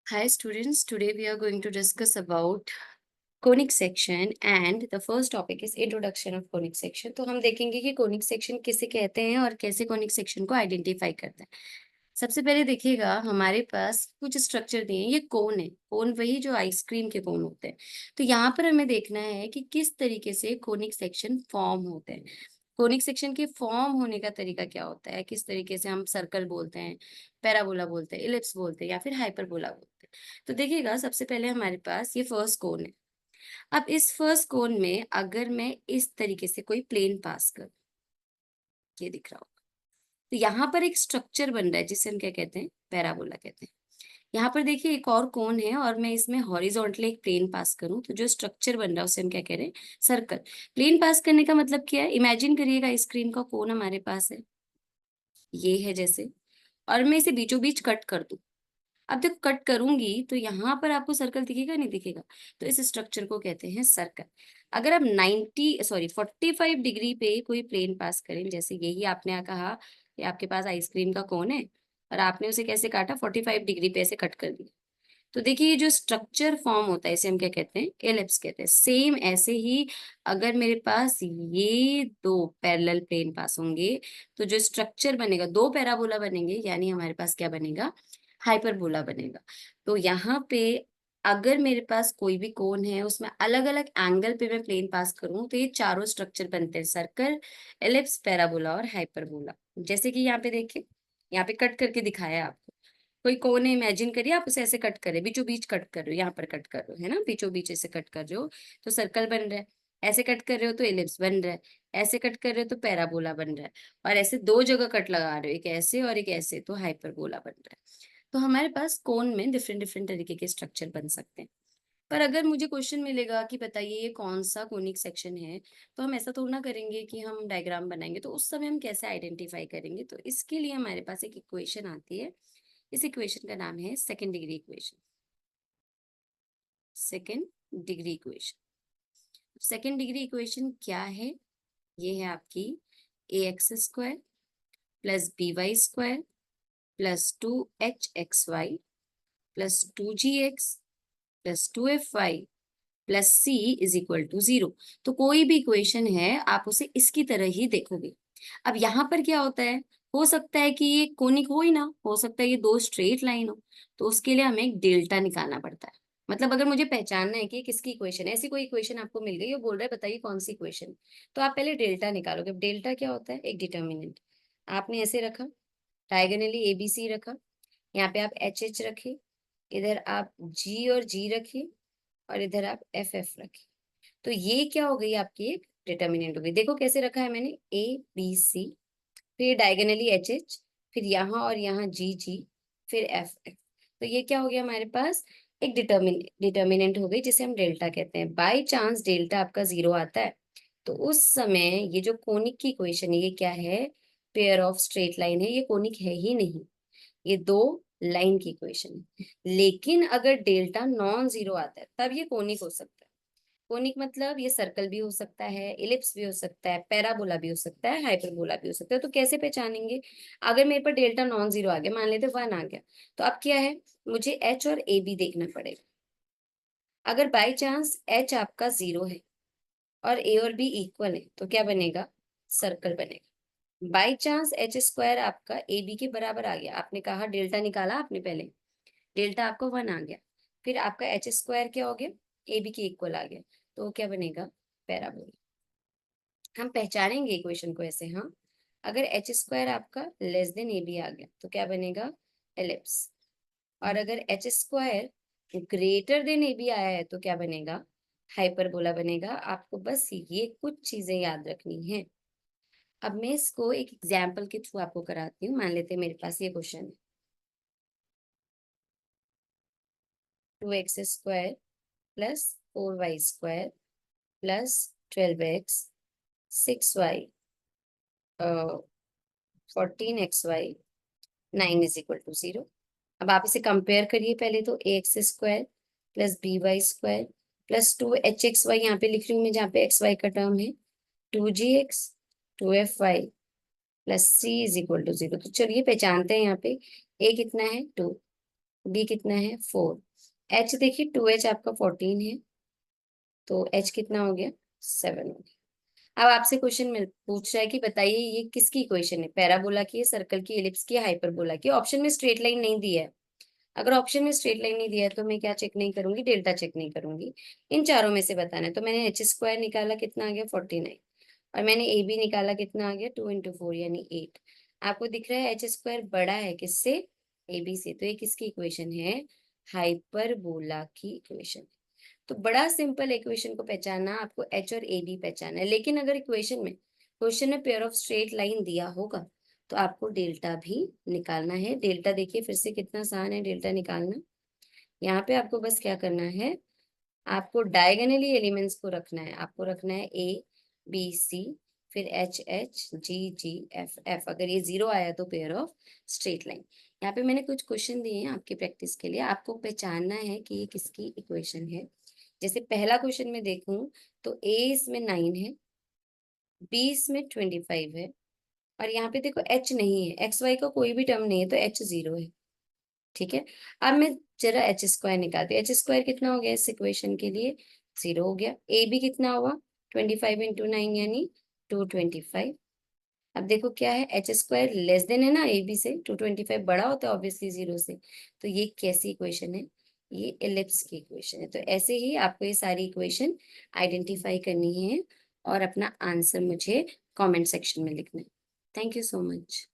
Hi students, today we are going to discuss about conic section and the first topic is introduction of conic section। तो हम देखेंगे कि conic section किसे कहते हैं और कैसे conic section को आइडेंटिफाई करते हैं। सबसे पहले देखिएगा हमारे पास कुछ स्ट्रक्चर दिए हैं, ये कोन है, कोन वही जो आइसक्रीम के कोन होते हैं। तो यहाँ पर हमें देखना है कि किस तरीके से कोनिक सेक्शन फॉर्म होते हैं। कोनिक सेक्शन के फॉर्म होने का तरीका क्या होता है, किस तरीके से हम सर्कल बोलते हैं, पैराबोला बोलते हैं, इलिप्स बोलते हैं या फिर हाइपरबोला बोलते हैं। तो देखिएगा सबसे पहले हमारे पास ये फर्स्ट कोन है। अब इस फर्स्ट कोन में अगर मैं इस तरीके से कोई प्लेन पास करूं, ये दिख रहा होगा, तो यहाँ पर एक स्ट्रक्चर बन रहा है जिसे हम क्या कहते हैं, पैराबोला कहते हैं। यहाँ पर देखिए एक और कोन है और मैं इसमें हॉरिजॉन्टली एक प्लेन पास करूं तो जो स्ट्रक्चर बन रहा है उसे हम क्या कह रहे हैं, सर्कल। प्लेन पास करने का मतलब क्या है, इमेजिन करिएगा आइसक्रीम का कोन हमारे पास है, ये है जैसे, और मैं इसे बीचों बीच कट कर दूं। अब जब कट करूंगी तो यहाँ पर आपको सर्कल दिखेगा नहीं दिखेगा, तो इस स्ट्रक्चर को कहते हैं सर्कल। अगर आप 45 डिग्री पे कोई प्लेन पास करें, जैसे यही आपने कहा कि आपके पास आइसक्रीम का कोन है और आपने उसे कैसे काटा, 45 डिग्री पे ऐसे कट कर दिया, तो देखिए ये जो स्ट्रक्चर फॉर्म होता है इसे हम क्या कहते हैं, एलिप्स कहते हैं। सेम ऐसे ही अगर मेरे पास ये दो पैरेलल प्लेन पास होंगे तो जो स्ट्रक्चर बनेगा, दो पैराबोला बनेंगे, यानी हमारे पास क्या बनेगा, हाइपरबोला बनेगा। तो यहाँ पे अगर मेरे पास कोई भी कोन है उसमें अलग अलग एंगल पे मैं प्लेन पास करूं तो ये चारों स्ट्रक्चर बनते हैं, सर्कल, एलिप्स, पैराबोला और हाइपरबोला। जैसे कि यहाँ पे देखिए, यहाँ पे कट करके दिखाया है आपको। कोई कोन है, इमेजिन करिए आप उसे ऐसे कट करे, बीचों बीच कट कर रहे हो, यहाँ पर कट कर रहे हो, है ना, बीचों बीच ऐसे कट कर रहे हो तो सर्कल बन रहा है, ऐसे कट कर रहे हो तो एलिप्स बन रहा है, ऐसे कट कर रहे हो तो पैराबोला बन रहा है, और ऐसे दो जगह कट लगा रहे हो, एक ऐसे और एक ऐसे, तो हाइपरबोला बन रहा है। तो हमारे पास कोन में डिफरेंट डिफरेंट तरीके के स्ट्रक्चर बन सकते हैं। पर अगर मुझे क्वेश्चन मिलेगा कि बताइए ये कौन सा कोनिक सेक्शन है, तो हम ऐसा थोड़ा ना करेंगे कि हम डायग्राम बनाएंगे, तो उस समय हम कैसे आइडेंटिफाई करेंगे, तो इसके लिए हमारे पास एक इक्वेशन आती है। इस इक्वेशन का नाम है second degree equation. Second degree equation, second degree equation क्या है, ये है आपकी a x square plus b y square plus 2hxy plus 2gx plus 2fy plus c is equal to 0। तो कोई भी इक्वेशन है आप उसे इसकी तरह ही देखोगे। अब यहाँ पर क्या होता है, हो सकता है कि ये कोनिक हो ही ना, हो सकता है ये दो स्ट्रेट लाइन हो, तो उसके लिए हमें एक डेल्टा निकालना पड़ता है। मतलब अगर मुझे पहचानना है कि ये किसकी इक्वेशन है, ऐसी कोई इक्वेशन आपको मिल गई और बोल रहा है बताइए कौन सी इक्वेशन, तो आप पहले डेल्टा निकालोगे। अब डेल्टा क्या होता है, एक डिटर्मिनेंट। आपने ऐसे रखा, डायगोनली एबीसी रखा, यहाँ पे आप एच एच रखे, इधर आप जी और जी रखिए, और इधर आप एफ एफ रखिए। तो ये क्या हो गई, आपकी एक डिटर्मिनेंट हो गई। देखो कैसे रखा है मैंने, ए बी सी, फिर डायगोनली एच एच, फिर यहाँ और यहाँ जी जी, फिर एफ एफ। तो ये क्या हो गया हमारे पास, एक डिटर्मिनेंट हो गई जिसे हम डेल्टा कहते हैं। बाय चांस डेल्टा आपका 0 आता है तो उस समय ये जो कोनिक की इक्वेशन है ये क्या है, पेयर ऑफ स्ट्रेट लाइन है, ये कोनिक है ही नहीं, ये दो लाइन की इक्वेशन है। लेकिन अगर डेल्टा नॉन जीरो आता है तब ये कोनिक हो सकता है। कोनिक मतलब ये सर्कल भी हो सकता है, इलिप्स भी हो सकता है, पैराबोला भी हो सकता है, हाइपरबोला भी हो सकता है। तो कैसे पहचानेंगे, अगर मेरे पर डेल्टा नॉन जीरो आ गया, मान लेते 1 आ गया, तो अब क्या है, मुझे एच और ए बी देखना पड़ेगा। अगर बाई चांस एच आपका 0 है और ए और बी इक्वल है तो क्या बनेगा, सर्कल बनेगा। बाई चांस एच स्क्वायर आपका ए बी के बराबर आ गया, आपने कहा डेल्टा निकाला आपने पहले, डेल्टा आपको 1 आ गया, फिर आपका एच स्क्वायर क्या हो गया, ए बी के इक्वल आ गया, तो वो क्या बनेगा, पैराबोला। हम पहचानेंगे इक्वेशन को ऐसे, हाँ, अगर एच स्क्वायर आपका लेस देन ए बी आ गया तो क्या बनेगा, एलिप्स। और अगर H square greater than A B आया है तो क्या बनेगा, हाइपरबोला बनेगा। आपको बस ये कुछ चीजें याद रखनी है। अब मैं इसको एक एग्जाम्पल के थ्रू आपको कराती हूँ। मान लेते हैं मेरे पास ये क्वेश्चन है, 2x² plus 4y² plus 12x, 6y, 14xy, 9 is equal to 0। अब आप इसे कंपेयर करिए, पहले तो ax² plus by² plus 2hxy, यहाँ पे लिख रही हूँ मैं जहाँ पे xy का टर्म है, 2gx 2fy plus c is equal to 0। तो चलिए पहचानते हैं, यहाँ पे a कितना है, 2, बी कितना है 4, एच देखिए 2h आपका 14 है, तो एच कितना हो गया 7 हो गया। अब आपसे क्वेश्चन मिल पूछ रहा है कि बताइए ये किसकी इक्वेशन है, पैराबोला की है, सर्कल की, एलिप्स की, हाइपरबोला की। ऑप्शन में स्ट्रेट लाइन नहीं दिया है। अगर ऑप्शन में स्ट्रेट लाइन नहीं दिया है तो मैं क्या चेक नहीं करूंगी, डेल्टा चेक नहीं करूंगी। इन चारों में से बताना है। तो मैंने एच स्क्वायर निकाला, कितना आ गया 49, और मैंने ए बी निकाला, कितना आ गया 2 × 4 यानी 8। आपको दिख रहा है एच स्क्वायर बड़ा है किससे, ए बी से, तो ये किसकी इक्वेशन है, हाइपरबोला की इक्वेशन। तो बड़ा सिंपल इक्वेशन को पहचानना, आपको एच और ए बी पहचानना है। लेकिन अगर इक्वेशन में क्वेश्चन में पेयर ऑफ स्ट्रेट लाइन दिया होगा तो आपको डेल्टा भी निकालना है। डेल्टा देखिए फिर से कितना आसान है डेल्टा निकालना। यहाँ पे आपको बस क्या करना है, आपको डायगोनली एलिमेंट्स को रखना है। आपको रखना है ए बी सी, फिर एच एच जी जी एफ एफ। अगर ये 0 आया तो पेयर ऑफ स्ट्रेट लाइन। यहाँ पे मैंने कुछ क्वेश्चन दिए हैं आपकी प्रैक्टिस के लिए, आपको पहचानना है कि ये किसकी इक्वेशन है। जैसे पहला क्वेश्चन में देखूं तो ए इसमें 9 है, बी इसमें 25 है, और यहाँ पे देखो एच नहीं है, एक्स वाई का कोई भी टर्म नहीं है, तो एच 0 है। ठीक है। अब मैं जरा एच स्क्वायर निकालती हूँ। एच स्क्वायर कितना हो गया इस इक्वेशन के लिए, 0 हो गया। ए बी कितना हुआ 25 × 9 यानी 225। अब देखो क्या है, एच स्क्वायर लेस देन है ना ए बी से, 225 बड़ा होता है ऑब्वियसली 0 से। तो ये कैसी इक्वेशन है, ये एलिप्स की इक्वेशन है। तो ऐसे ही आपको ये सारी इक्वेशन आइडेंटिफाई करनी है और अपना आंसर मुझे कमेंट सेक्शन में लिखना है। Thank you so much.